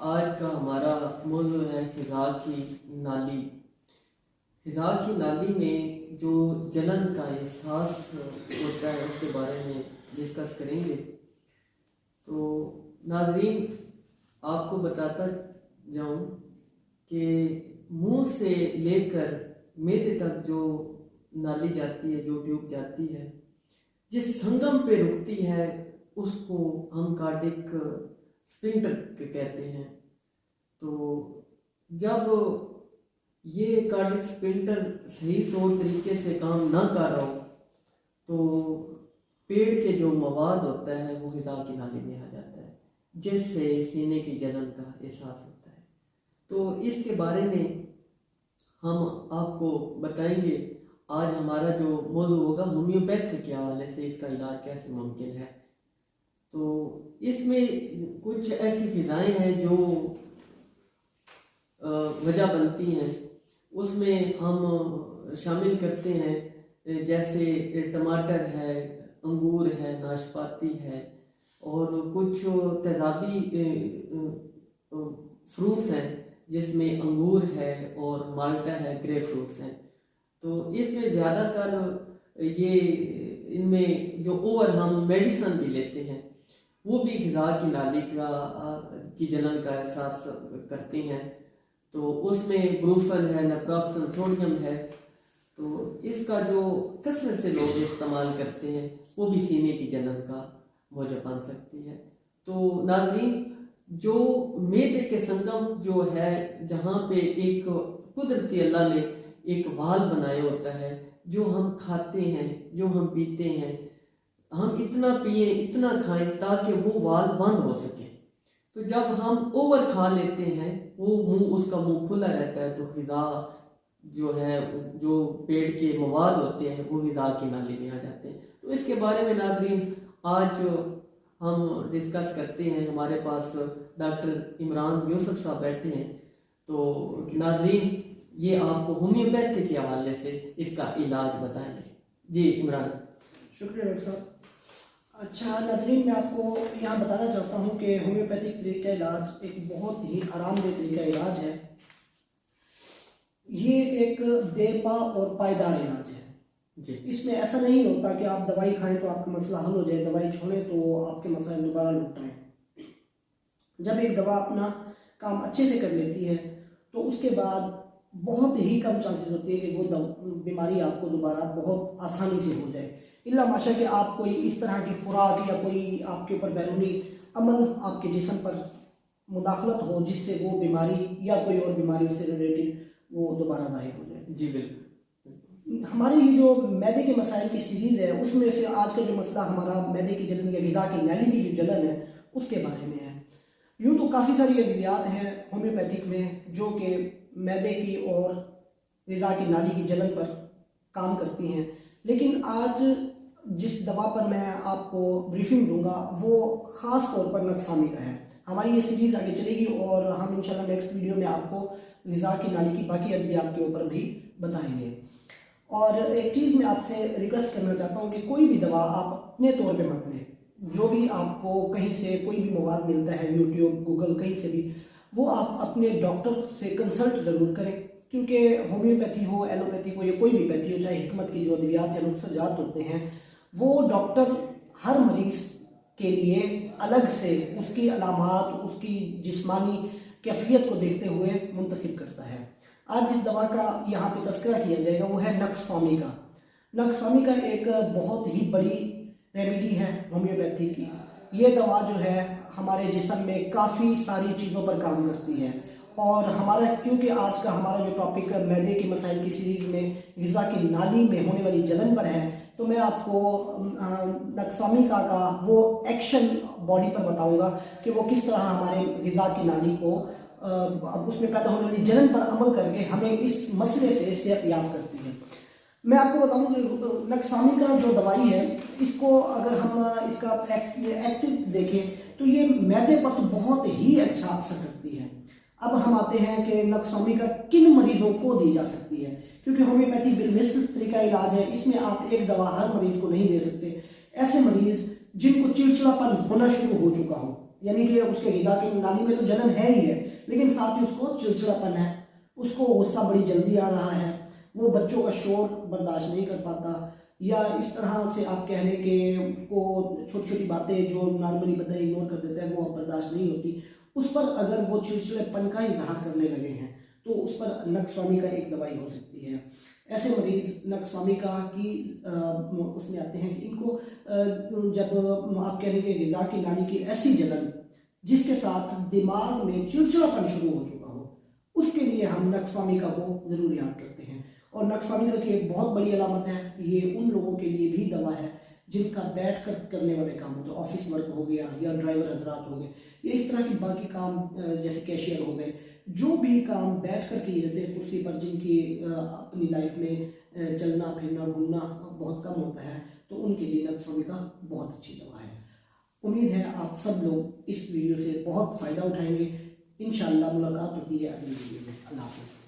आज का हमारा मौजू है ख़िज़ा की नाली। ख़िज़ा की नाली में जो जलन का एहसास होता है उसके बारे में डिस्कस करेंगे। तो नाज़रीन, आपको बताता जाऊं कि मुंह से लेकर मेदे तक जो नाली जाती है, जो ट्यूब जाती है, जिस संगम पे रुकती है उसको हम कार्डिक स्फिंक्टर कहते हैं। तो जब ये कार्डिक स्फिंक्टर सही तौर तरीके से काम ना कर रहा हो तो पेड़ के जो मवाद होता है वो ग़िज़ा की नाली में आ जाता है, जिससे सीने की जलन का एहसास होता है। तो इसके बारे में हम आपको बताएंगे। आज हमारा जो मौजू होगा होम्योपैथी के हवाले से इसका इलाज कैसे मुमकिन है। तो इसमें कुछ ऐसी ग़िज़ाएँ हैं जो वजह बनती हैं, उसमें हम शामिल करते हैं जैसे टमाटर है, अंगूर है, नाशपाती है और कुछ तेज़ाबी फ्रूट्स हैं जिसमें अंगूर है और माल्टा है, ग्रेप फ्रूट्स हैं। तो इसमें ज़्यादातर ये इनमें जो ओवर हम मेडिसन भी लेते हैं वो भी ग़िज़ा की नाली की जलन का एहसास करते हैं। तो उसमें ब्रूफन है, नेप्रॉक्सन, सोडियम है। तो इसका जो कसरत से लोग इस्तेमाल करते हैं वो भी सीने की जलन का वजह बन सकती है। तो नाज़रीन, जो मेदे के संगम जो है, जहाँ पे एक कुदरती अल्लाह ने एक वाल बनाया होता है, जो हम खाते हैं, जो हम पीते हैं, हम इतना पिए, इतना खाएं ताकि वो वाल बंद हो सके। तो जब हम ओवर खा लेते हैं, वो उसका मुंह खुला रहता है, तो ग़िज़ा जो है, जो पेड़ के मवाद होते हैं वो ग़िज़ा की नाली में आ जाते हैं। तो इसके बारे में नाज़रीन आज हम डिस्कस करते हैं। हमारे पास डॉक्टर इमरान यूसुफ साहब बैठे हैं। तो नाज़रीन, ये आपको होम्योपैथी के हवाले से इसका इलाज बताएंगे। जी इमरान। शुक्रिया डॉक्टर साहब। अच्छा नाज़रीन, मैं आपको यहाँ बताना चाहता हूँ कि होम्योपैथिक तरीका इलाज एक बहुत ही आरामदेह तरीका इलाज है। ये एक देरपा और पायदार इलाज है जी। इसमें ऐसा नहीं होता कि आप दवाई खाएं तो आपका मसला हल हो जाए, दवाई छोड़ें तो आपके मसाइल दोबारा लौट आएँ। जब एक दवा अपना काम अच्छे से कर लेती है तो उसके बाद बहुत ही कम चांसेस होती है कि वो बीमारी आपको दोबारा बहुत आसानी से हो जाए, इल्ला माशा कि आप कोई इस तरह की खुराक या कोई आपके ऊपर बैरूनी अमल आपके जिस्म पर मुदाखलत हो जिससे वो बीमारी या कोई और बीमारी से रिलेटेड वो दोबारा जाहिर हो जाए। जी बिल्कुल। हमारे ये जो मैदे के मसाइल की सीरीज़ है उसमें से आज का जो मसला हमारा मैदे की जलन या ग़िज़ा की नाली की जो जलन है उसके बारे में है। यूँ तो काफ़ी सारी अद्वियात हैं होम्योपैथिक में जो कि मैदे की और ग़िज़ा की नाली की जलन पर काम करती हैं, लेकिन आज जिस दवा पर मैं आपको ब्रीफिंग दूंगा वो ख़ास तौर पर नक्सामी का है। हमारी ये सीरीज़ आगे चलेगी और हम इंशाल्लाह नेक्स्ट वीडियो में आपको ग़िज़ा की नाली की बाकी अद्वियात के ऊपर भी बताएंगे। और एक चीज़ मैं आपसे रिक्वेस्ट करना चाहता हूँ कि कोई भी दवा आप अपने तौर पे मत लें। जो भी आपको कहीं से कोई भी मवाद मिलता है, यूट्यूब, गूगल, कहीं से भी, वो आप अपने डॉक्टर से कंसल्ट ज़रूर करें, क्योंकि होम्योपैथी हो, एलोपैथी हो या कोई भी पैथी हो, चाहे हिकमत की जो अद्वियात या नुस्ख़ाजात होते हैं, वो डॉक्टर हर मरीज़ के लिए अलग से उसकी अलामात, उसकी जिस्मानी कैफियत को देखते हुए मुंतखब करता है। आज जिस दवा का यहाँ पे तज़किरा किया जाएगा वो है नक्सफामी का। नक्सफामी का एक बहुत ही बड़ी रेमेडी है होम्योपैथी की। ये दवा जो है हमारे जिस्म में काफ़ी सारी चीज़ों पर काम करती है। और हमारा, क्योंकि आज का हमारा जो टॉपिक मैदे के मसाइल की सीरीज़ में ग़िज़ा की नाली में होने वाली जलन पर है, तो मैं आपको नक्सफामी का वो एक्शन बॉडी पर बताऊंगा कि वो किस तरह हमारे ग़िज़ा की नाली को उसमें पैदा होने वाली जलन पर अमल करके हमें इस मसले से सेहतयाब करती है। मैं आपको बताऊं कि नक्सफामी का जो दवाई है, इसको अगर हम इसका एक्टिव देखें तो ये मैदे पर तो बहुत ही अच्छा असर करती है। अब हम आते हैं कि नक्सफामी का किन मरीजों को दी जा सकती है, क्योंकि होम्योपैथी बिलमिसल तरीका इलाज है, इसमें आप एक दवा हर मरीज को नहीं दे सकते। ऐसे मरीज जिनको चिड़चिड़ापन होना शुरू हो चुका हो, यानी कि उसके ग़िज़ा की नाली में तो जलन है ही है, लेकिन साथ ही उसको चिड़चिड़ापन है, उसको गुस्सा बड़ी जल्दी आ रहा है, वो बच्चों का शोर बर्दाश्त नहीं कर पाता, या इस तरह से आप कह लें कि वो छोटी छोटी बातें जो नॉर्मली बंदा इग्नोर कर देता है वो अब बर्दाश्त नहीं होती, उस पर अगर वो चिड़चिड़ेपन का इजहार करने लगे हैं तो उस पर नक्स्वामी का एक दवाई हो सकती है। ऐसे मरीज नक्स्वामी का कि उसमें आते हैं कि इनको जब आप कह लें कि ग़िज़ा की नाली की ऐसी जलन जिसके साथ दिमाग में चिड़चिड़ापन शुरू हो चुका हो, उसके लिए हम नक्स्वामी का वो ज़रूर याद करते हैं। और नक्स्वामी की एक बहुत बड़ी अलामत है, ये उन लोगों के लिए भी दवा है जिनका बैठ कर करने वाले काम होते हैं, ऑफिस वर्क हो गया या ड्राइवर हजरात हो गए, या इस तरह की बाकी काम जैसे कैशियर हो गए, जो भी काम बैठ कर किए जाते हैं कुर्सी पर, जिनकी अपनी लाइफ में चलना फिरना घूमना बहुत कम होता है, तो उनके लिए नक्स्वामी का बहुत अच्छी दवा है। उम्मीद है आप सब लोग इस वीडियो से बहुत फ़ायदा उठाएंगे। इंशाअल्लाह मुलाकात होती है अगली वीडियो में। अल्लाह हाफ़िज़।